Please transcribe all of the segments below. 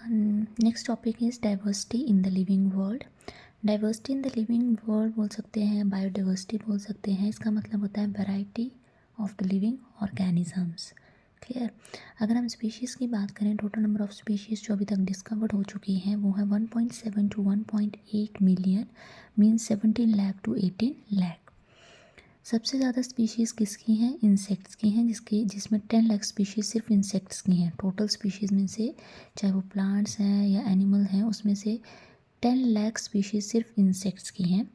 Next topic is diversity in the living world. Diversity in the living world बोल सकते हैं, biodiversity बोल सकते हैं। इसका मतलब होता है variety of the living organisms. Clear. अगर हम स्पीशीज़ की बात करें, टोटल नंबर ऑफ स्पीशीज़ जो अभी तक डिस्कवर्ड हो चुकी हैं वो है 1.7 to 1.8 million, means 17 lakh to 18 lakh. सबसे ज़्यादा स्पीशीज़ किसकी हैं? इंसेक्ट्स की हैं, जिसमें 10 लाख स्पीशीज़ सिर्फ इंसेक्ट्स की हैं। टोटल स्पीशीज़ में से, चाहे वो प्लांट्स हैं या एनिमल हैं, उसमें से 10 लाख स्पीशीज़ सिर्फ इंसेक्ट्स की हैं।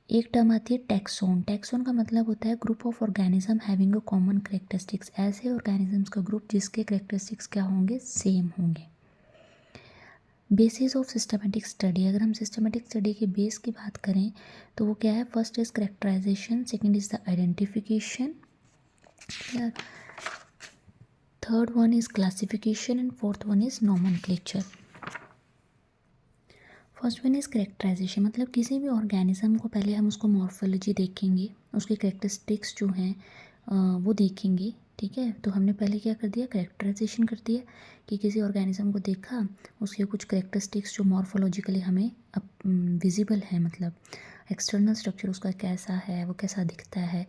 एक टर्म आती है टैक्सोन। टैक्सोन का मतलब होता है group of organism having a common characteristics. ऐसे ऑर्गेनिजम्स का ग्रुप जिसके करेक्टरिस्टिक्स क्या होंगे? सेम होंगे। Basis of systematic study. अगर हम सिस्टमेटिक स्टडी के बेस की बात करें तो वो क्या है? First is characterisation, second is the identification, third one is classification and fourth one is nomenclature. First one is characterisation, मतलब किसी भी ऑर्गेनिज्म को पहले हम उसको मॉर्फोलॉजी देखेंगे, उसके करेक्टरिस्टिक्स जो हैं वो देखेंगे। ठीक है, तो हमने पहले क्या कर दिया? करेक्टराइजेशन कर दिया कि किसी ऑर्गेनिज्म को देखा, उसके कुछ करेक्टरिस्टिक्स जो मॉर्फोलॉजिकली हमें विजिबल है, मतलब एक्सटर्नल स्ट्रक्चर उसका कैसा है, वो कैसा दिखता है,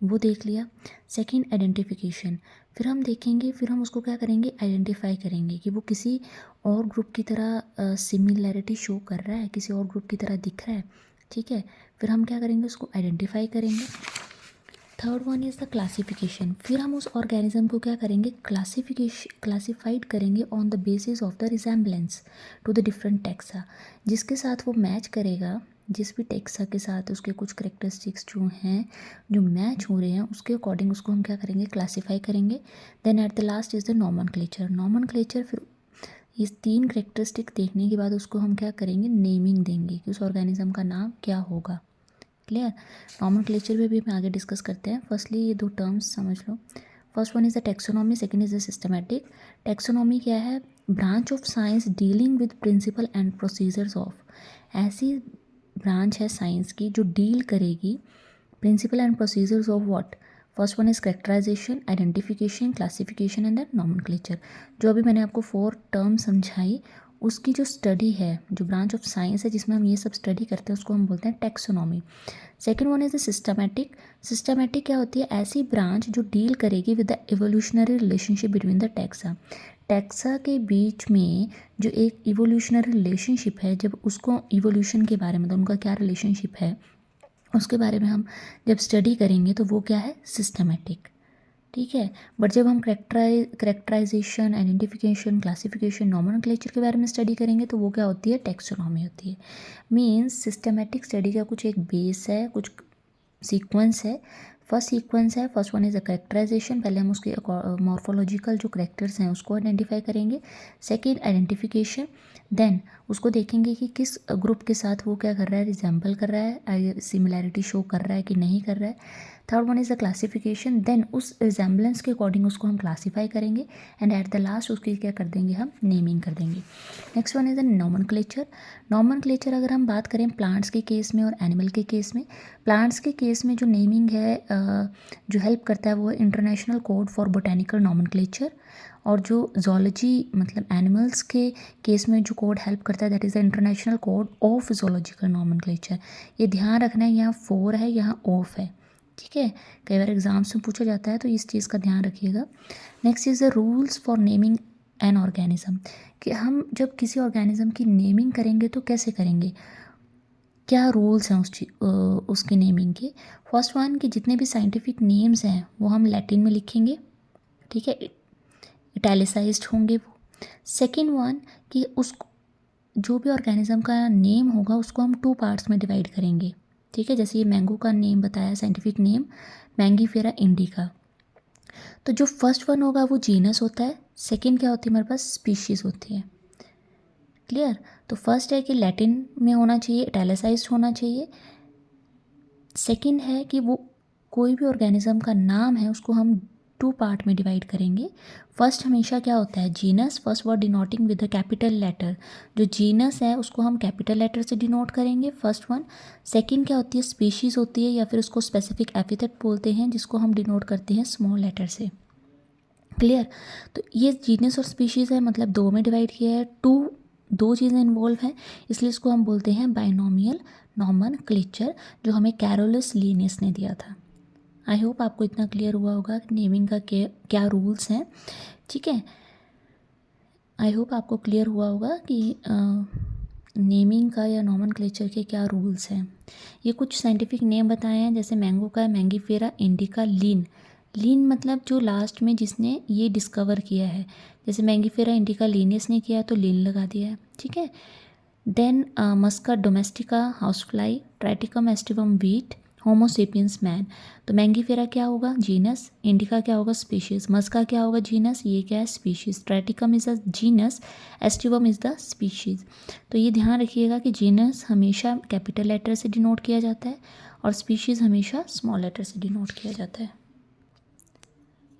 वो देख लिया। सेकंड आइडेंटिफिकेशन, फिर हम देखेंगे, फिर हम उसको क्या करेंगे? आइडेंटिफाई करेंगे कि वो किसी और ग्रुप की तरह सिमिलैरिटी शो कर रहा है, किसी और ग्रुप की तरह दिख रहा है। ठीक है, फिर हम क्या करेंगे? उसको आइडेंटिफाई करेंगे। Third one is the classification, फिर हम उस ऑर्गेनिज्म को क्या करेंगे? क्लासिफाइड करेंगे on the basis of the resemblance to the different taxa. जिसके साथ वो मैच करेगा, जिस भी टैक्सा के साथ उसके कुछ करेक्टरिस्टिक्स जो हैं, जो मैच हो रहे हैं, उसके अकॉर्डिंग उसको हम क्या करेंगे? क्लासीफाई करेंगे। Then at the last is the nomenclature. Nomenclature, फिर इस 3 करेक्टरिस्टिक देखने के बाद उसको हम क्या करेंगे? नेमिंग देंगे कि उस ऑर्गेनिज्म का नाम क्या होगा। क्लियर। नॉमेनक्लेचर में भी हम आगे डिस्कस करते हैं। फर्स्टली ये 2 टर्म्स समझ लो। First one is the taxonomy, second is the systematic. Taxonomy क्या है? Branch of science dealing with principle and procedures of, ऐसी ब्रांच है साइंस की जो डील करेगी principle and procedures of what? First one is characterization, identification, classification and then nomenclature. जो अभी मैंने आपको 4 टर्म समझाई, उसकी जो स्टडी है, जो ब्रांच ऑफ साइंस है जिसमें हम ये सब स्टडी करते हैं, उसको हम बोलते हैं taxonomy. Second one is the systematic. Systematic क्या होती है? ऐसी ब्रांच जो डील करेगी with the evolutionary relationship between the taxa. Taxa के बीच में जो एक इवोल्यूशनरी रिलेशनशिप है, जब उसको इवोल्यूशन के बारे में, मतलब उनका क्या रिलेशनशिप है, उसके बारे में हम जब स्टडी करेंगे तो वो क्या है? सिस्टमैटिक। ठीक है, बट जब हम करेक्टराइजेशन, आइडेंटिफिकेशन, क्लासिफिकेशन, नॉमेनक्लेचर के बारे में स्टडी करेंगे तो वो क्या होती है? टेक्सोनॉमी होती है। मीन्स सिस्टमैटिक स्टडी का कुछ एक बेस है, कुछ सीक्वेंस है। फर्स्ट सीक्वेंस है, first one is a characterisation, पहले हम उसके मॉर्फोलॉजिकल जो करेक्टर्स हैं उसको आइडेंटिफाई करेंगे। सेकेंड आइडेंटिफिकेशन, देन उसको देखेंगे कि किस ग्रुप के साथ वो क्या कर रहा है? रिजेंबल कर रहा है, सिमिलैरिटी शो कर रहा है कि नहीं कर रहा है। Third one is the classification, then उस रिजेंबलेंस के अकॉर्डिंग उसको हम क्लासीफाई करेंगे एंड एट द लास्ट उसकी क्या कर देंगे? हम नेमिंग कर देंगे। Next one is the nomenclature. Nomenclature अगर हम बात करें प्लांट्स के केस में और एनिमल के केस में, प्लांट्स के केस में जो नेमिंग है जो हेल्प करता है वो है international code for botanical nomenclature. और जो जोलॉजी मतलब एनिमल्स के केस में जो कोड हेल्प करता है that is the international code of zoological nomenclature. ये ध्यान रखना है, यहाँ 4 है, यहाँ ऑफ है। ठीक है, कई बार एग्जाम्स में पूछा जाता है तो इस चीज़ का ध्यान रखिएगा। Next is the rules for naming an organism, कि हम जब किसी ऑर्गेनिज्म की नेमिंग करेंगे तो कैसे करेंगे, क्या रूल्स हैं उसकी नेमिंग के। फर्स्ट वन कि जितने भी साइंटिफिक नेम्स हैं वो हम लैटिन में लिखेंगे। ठीक है, इटैलिसाइज्ड होंगे वो। सेकेंड वन कि उस जो भी ऑर्गेनिज्म का नेम होगा उसको हम 2 पार्ट्स में डिवाइड करेंगे। ठीक है, जैसे ये मैंगो का नेम बताया, साइंटिफिक नेम मैंगीफेरा इंडिका। तो जो फर्स्ट वन होगा वो जीनस होता है, सेकंड क्या होती है हमारे पास? स्पीशीज़ होती है। क्लियर। तो फर्स्ट है कि लैटिन में होना चाहिए, इटैलिसाइज्ड होना चाहिए। सेकंड है कि वो कोई भी ऑर्गेनिज्म का नाम है उसको हम 2 पार्ट में डिवाइड करेंगे। फर्स्ट हमेशा क्या होता है? Genus, first word denoting with the capital letter. जो जीनस है उसको हम कैपिटल लेटर से डिनोट करेंगे, फर्स्ट वन। सेकंड क्या होती है? स्पीशीज़ होती है, या फिर उसको स्पेसिफिक एपिथेट बोलते हैं जिसको हम डिनोट करते हैं स्मॉल लेटर से। क्लियर। तो ये जीनस और स्पीशीज़ है, मतलब दो में डिवाइड किया है, दो चीज़ें इन्वॉल्व हैं, इसलिए इसको हम बोलते हैं बाइनोमियल नॉमेनक्लेचर, जो हमें कैरोलस लिनियस ने दिया था। आई होप आपको इतना क्लियर हुआ होगा कि नेमिंग का क्या रूल्स हैं। ठीक है, आई होप आपको क्लियर हुआ होगा कि नेमिंग का या नॉमेनक्लेचर के क्या रूल्स हैं। ये कुछ साइंटिफिक नेम बताए हैं, जैसे मैंगो का है मैंगीफेरा इंडिका लिन। लिन मतलब जो लास्ट में जिसने ये डिस्कवर किया है, जैसे मैंगीफेरा इंडिका लिनियस ने किया तो लिन लगा दिया है। ठीक है, then musca domestica house fly, triticum aestivum wheat, homo sapiens man. तो मैंगीफेरा क्या होगा, जीनस, इंडिका क्या होगा, स्पीशीज़, मस्का क्या होगा, जीनस, ये क्या है, species, Triticum is a genus, aestivum is the species. तो ये ध्यान रखिएगा कि जीनस हमेशा कैपिटल लेटर से डिनोट किया जाता है और स्पीशीज़ हमेशा स्मॉल लेटर से डिनोट किया जाता है।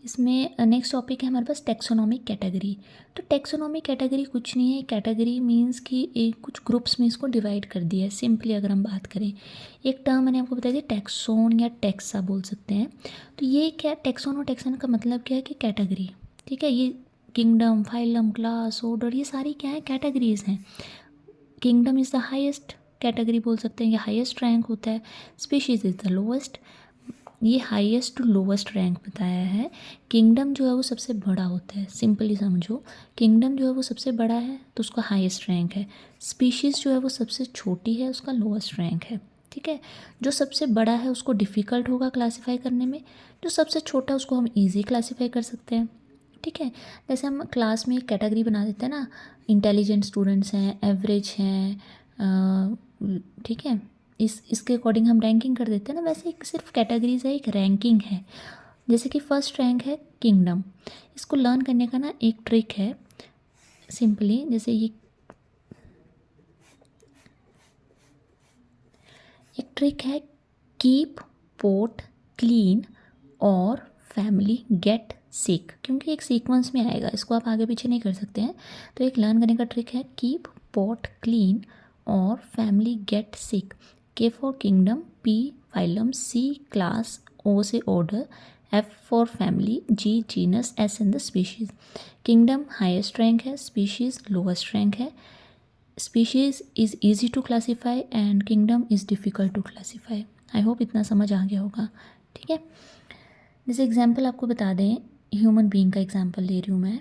इसमें नेक्स्ट टॉपिक है हमारे पास टेक्सोनॉमिक कैटेगरी। तो टेक्सोनॉमिक कैटेगरी कुछ नहीं है, कैटेगरी मींस कि एक कुछ ग्रुप्स में इसको डिवाइड कर दिया है। सिंपली अगर हम बात करें, एक टर्म मैंने आपको बताया था टेक्सोन या टेक्सा बोल सकते हैं। तो ये क्या, टेक्सोन और टेक्सन का मतलब क्या है कि कैटेगरी। ठीक है, ये किंगडम, फाइलम, क्लास, ऑर्डर, ये सारी क्या है, कैटेगरीज हैं। Kingdom is the highest category बोल सकते हैं, ये हाईएस्ट रैंक होता है। स्पीशीज़ इज़ द लोवेस्ट, ये हाईएस्ट टू लोवेस्ट रैंक बताया है। किंगडम जो है वो सबसे बड़ा होता है, सिंपली समझो, किंगडम जो है वो सबसे बड़ा है तो उसका हाईएस्ट रैंक है। स्पीशीज़ जो है वो सबसे छोटी है, उसका लोवेस्ट रैंक है। ठीक है, जो सबसे बड़ा है उसको डिफ़िकल्ट होगा क्लासीफाई करने में, जो सबसे छोटा है उसको हम ईजी क्लासीफाई कर सकते हैं। ठीक है, जैसे हम क्लास में एक कैटेगरी बना देते हैं ना, इंटेलिजेंट स्टूडेंट्स हैं, एवरेज हैं, ठीक है, इसके अकॉर्डिंग हम रैंकिंग कर देते हैं ना, वैसे एक सिर्फ कैटेगरीज है, एक रैंकिंग है। जैसे कि फर्स्ट रैंक है किंगडम, इसको लर्न करने का ना एक ट्रिक है, सिंपली जैसे ये एक ट्रिक है, कीप पोट क्लीन और फैमिली गेट सिक, क्योंकि एक सीक्वेंस में आएगा, इसको आप आगे पीछे नहीं कर सकते हैं। तो एक लर्न करने का ट्रिक है, कीप पोट क्लीन और family get sick. K for kingdom, P phylum, C class, O से order, F for family, G genus, S in the species. Kingdom highest rank है, स्पीशीज़ लोवेस्ट रैंक है। Species is easy to classify and kingdom is difficult to classify. I hope इतना समझ आ गया होगा। ठीक है, जैसे एग्जांपल आपको बता दें, ह्यूमन बीइंग का एग्जांपल ले रही हूँ मैं।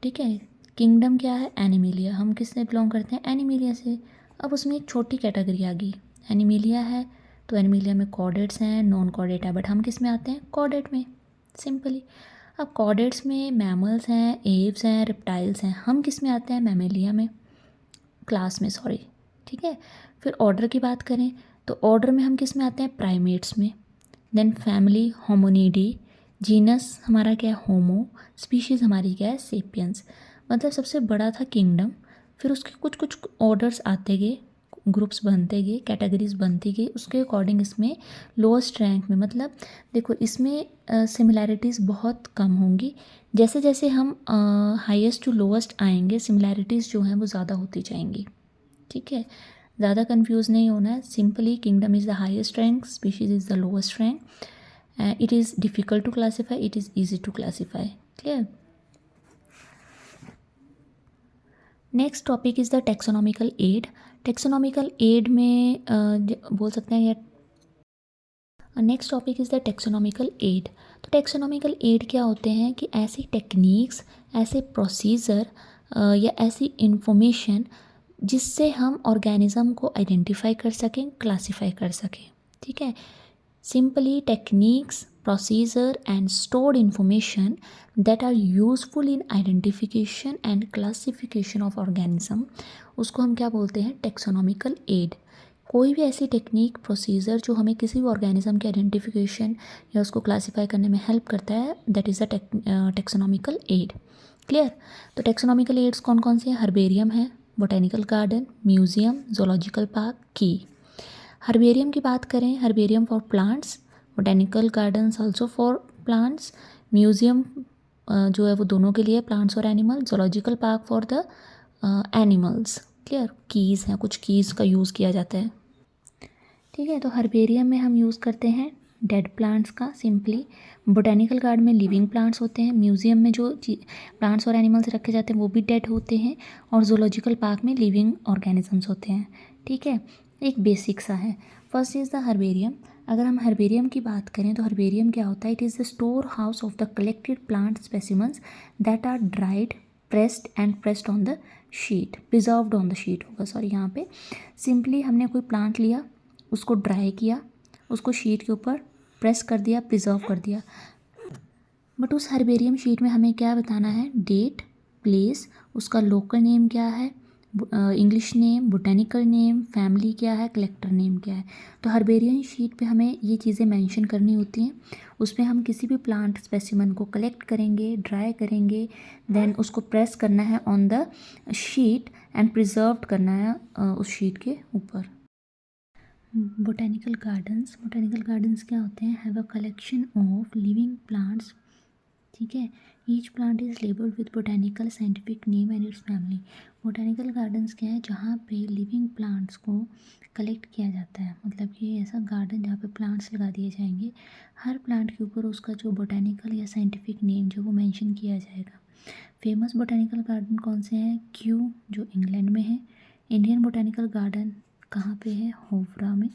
ठीक है, किंगडम क्या है, एनिमिलिया, हम किससे बिलोंग करते हैं, एनिमिलिया से। अब उसमें एक छोटी कैटेगरी आ गई, एनिमिलिया है, तो एनिमिलिया में कॉर्डेट्स हैं, नॉन कॉर्डेट है, बट हम किस में आते हैं, कॉर्डेट में, सिंपली। अब कॉर्डेट्स में मैमल्स हैं, एव्स हैं, रिप्टाइल्स हैं, हम किस में आते हैं, मैमेलिया में, क्लास में, सॉरी। ठीक है, फिर ऑर्डर की बात करें तो ऑर्डर में हम किस में आते हैं, प्राइमेट्स में। देन फैमिली होमोनिडी, जीनस हमारा क्या है, होमो, स्पीशीज़ हमारी क्या है, सेपियंस। मतलब सबसे बड़ा था किंगडम, फिर उसके कुछ कुछ ऑर्डर्स आते गए, ग्रुप्स बनते गए, कैटेगरीज बनती गई, उसके अकॉर्डिंग इसमें लोअस्ट रैंक में, मतलब देखो इसमें सिमिलैरिटीज़ बहुत कम होंगी, जैसे जैसे हम हाईएस्ट टू लोवेस्ट आएंगे सिमिलैरिटीज़ जो हैं वो ज़्यादा होती जाएंगी। ठीक है, ज़्यादा कंफ्यूज नहीं होना है, simply kingdom is the highest rank, species is the lowest rank, it is difficult to classify, it is easy to classify. Clear. Next topic is the taxonomical aid. Taxonomical aid में बोल सकते हैं, या next topic is the taxonomical aid. तो taxonomical aid क्या होते हैं कि ऐसी टेक्निक्स, ऐसे प्रोसीजर या ऐसी इंफॉर्मेशन जिससे हम ऑर्गेनिज्म को आइडेंटिफाई कर सकें, क्लासीफाई कर सकें। ठीक है, simply techniques, procedure and stored information that are useful in identification and classification of organism, उसको हम क्या बोलते हैं, टेक्सोनॉमिकल एड। कोई भी ऐसी टेक्निक, प्रोसीजर जो हमें किसी भी ऑर्गेनिज्म के आइडेंटिफिकेशन या उसको क्लासीफाई करने में हेल्प करता है, that is the taxonomical add. Clear. तो टेक्सोनॉमिकल एड्स कौन कौन से हैं, हर्बेरियम है, botanical garden, museum, zoological park, की। हर्बेरियम की बात करें, herbarium for plants, botanical gardens also for plants, museum जो है वो दोनों के लिए, प्लांट्स और animal, zoological park for the animals. Clear. Keys हैं, कुछ कीज़ का यूज़ किया जाता है। ठीक है, तो हर्बेरियम में हम यूज़ करते हैं डेड प्लांट्स का सिंपली, बोटेनिकल गार्डन में लिविंग प्लांट्स होते हैं, म्यूजियम में जो प्लांट्स और एनिमल्स रखे जाते हैं वो भी डेड होते हैं, और जूलॉजिकल पार्क में लिविंग ऑर्गेनिजम्स होते हैं। ठीक है, एक बेसिक सा है। First is the herbarium. अगर हम हर्बेरियम की बात करें तो हर्बेरियम क्या होता है? It is the store house of the collected plant specimens that are dried, pressed and pressed on the sheet, preserved on the sheet होगा, सॉरी यहाँ पे सिंपली हमने कोई प्लांट लिया, उसको ड्राई किया, उसको शीट के ऊपर प्रेस कर दिया, प्रिजर्व कर दिया। बट उस हर्बेरियम शीट में हमें क्या बताना है? डेट, प्लेस, उसका लोकल नेम क्या है, English name, botanical name, family क्या है, कलेक्टर नेम क्या है। तो हर्बेरियम शीट पे हमें ये चीज़ें मेंशन करनी होती हैं। उसमें हम किसी भी प्लांट स्पेसिमन को कलेक्ट करेंगे, ड्राई करेंगे, देन उसको प्रेस करना है on the sheet and preserve करना है उस शीट के ऊपर। बोटेनिकल गार्डन्स क्या होते हैं? Have a collection of living plants. ठीक है, each plant is labelled with botanical scientific name and it's family. Botanical gardens क्या है? जहाँ पे लिविंग प्लांट्स को कलेक्ट किया जाता है, मतलब कि ऐसा गार्डन जहाँ पे प्लांट्स लगा दिए जाएंगे, हर प्लांट के ऊपर उसका जो बोटेनिकल या साइंटिफिक नेम जो वो मेंशन किया जाएगा। फेमस बोटेनिकल गार्डन कौन से हैं? क्यू जो इंग्लैंड में है, इंडियन बोटेनिकल गार्डन कहाँ पे है? होवरा में।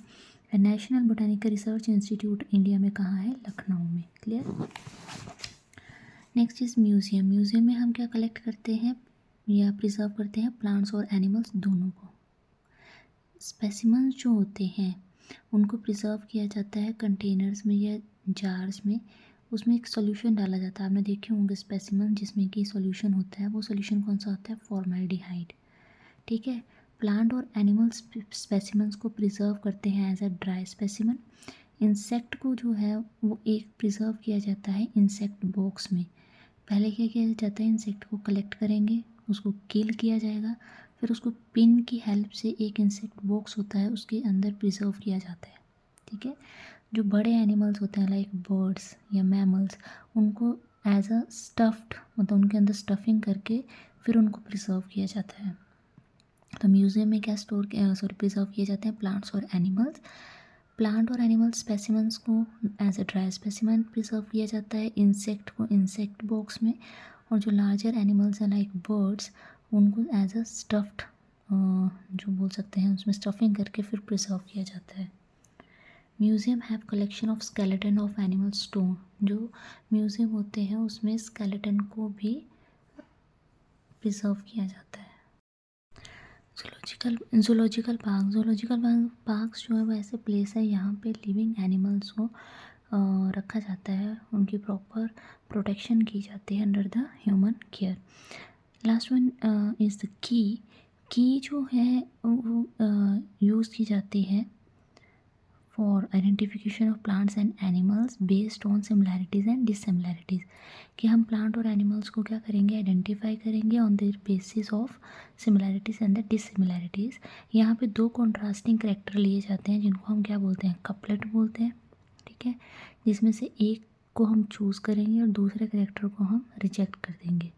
National botanical research institute India में कहाँ है? लखनऊ में। Clear. Next is museum. Museum में हम क्या कलेक्ट करते हैं या प्रिजर्व करते हैं? प्लांट्स और एनिमल्स दोनों को। स्पेसिमन्स जो होते हैं उनको प्रिजर्व किया जाता है कंटेनर्स में या जार्स में, उसमें एक सॉल्यूशन डाला जाता है। आपने देखे होंगे स्पेसिमन जिसमें कि सॉल्यूशन होता है, वो सॉल्यूशन कौन सा होता है? फॉर्मल्डिहाइड। ठीक है, प्लांट और एनिमल स्पेसिमन्स को प्रिजर्व करते हैं as a dry specimen. Insect को जो है वो एक प्रिजर्व किया जाता है इंसेक्ट बॉक्स में। पहले क्या किया जाता है? इंसेक्ट को कलेक्ट करेंगे, उसको किल किया जाएगा, फिर उसको पिन की हेल्प से एक इंसेक्ट बॉक्स होता है उसके अंदर प्रिजर्व किया जाता है। ठीक है, जो बड़े एनिमल्स होते हैं लाइक बर्ड्स या मैमल्स, उनको एज अ स्टफ्ड, मतलब उनके अंदर स्टफिंग करके फिर उनको प्रिजर्व किया जाता है। तो म्यूज़ियम में क्या प्रिजर्व किए जाते हैं? प्लांट्स और एनिमल्स। प्लांट और एनिमल स्पेसिमन्स को as a dry specimen preserve किया जाता है, इंसेक्ट को इंसेक्ट बॉक्स में, और जो लार्जर एनिमल्स हैं लाइक बर्ड्स उनको एज अ स्टफ्ड जो बोल सकते हैं उसमें स्टफिंग करके फिर प्रिजर्व किया जाता है। Museum have collection of skeleton of animal stone. जो म्यूज़ियम होते हैं उसमें स्केलेटन को भी प्रिजर्व किया जाता है। जूलॉजिकल पार्क्स जो है वो ऐसे प्लेस है यहाँ पे लिविंग एनिमल्स को रखा जाता है, उनकी प्रॉपर प्रोटेक्शन की जाती है under the human care. Last one is the key जो है वो यूज़ की जाती है for identification of plants and animals based on similarities and dissimilarities, कि हम प्लांट और एनिमल्स को क्या करेंगे? आइडेंटिफाई करेंगे on the basis of similarities and the dissimilarities. यहाँ पे दो कॉन्ट्रास्टिंग करेक्टर लिए जाते हैं जिनको हम क्या बोलते हैं? कपलेट बोलते हैं। ठीक है, जिसमें से एक को हम चूज़ करेंगे और दूसरे करेक्टर को हम रिजेक्ट कर देंगे।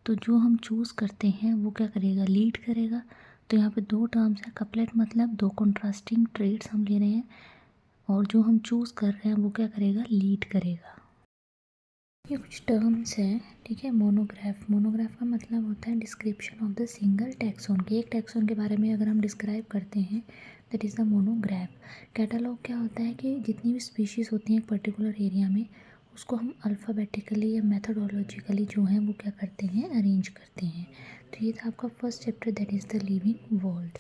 तो जो हम चूज़ करते हैं वो क्या करेगा? लीड करेगा। तो यहाँ पे दो टर्म्स हैं, कपलेट मतलब दो कॉन्ट्रास्टिंग ट्रेड्स हम ले रहे हैं, और जो हम चूज़ कर रहे हैं वो क्या करेगा? लीड करेगा। ये कुछ टर्म्स हैं। ठीक है, मोनोग्राफ का मतलब होता है description of the single taxon के, एक टैक्सॉन के बारे में अगर हम डिस्क्राइब करते हैं that is the monograph. Catalogue क्या होता है कि जितनी भी स्पीशीज़ होती हैं एक पर्टिकुलर एरिया में उसको हम अल्फ़ाबेटिकली या मेथोडोलॉजिकली जो है वो क्या करते हैं? अरेंज करते हैं। तो ये था आपका first chapter that is the living world.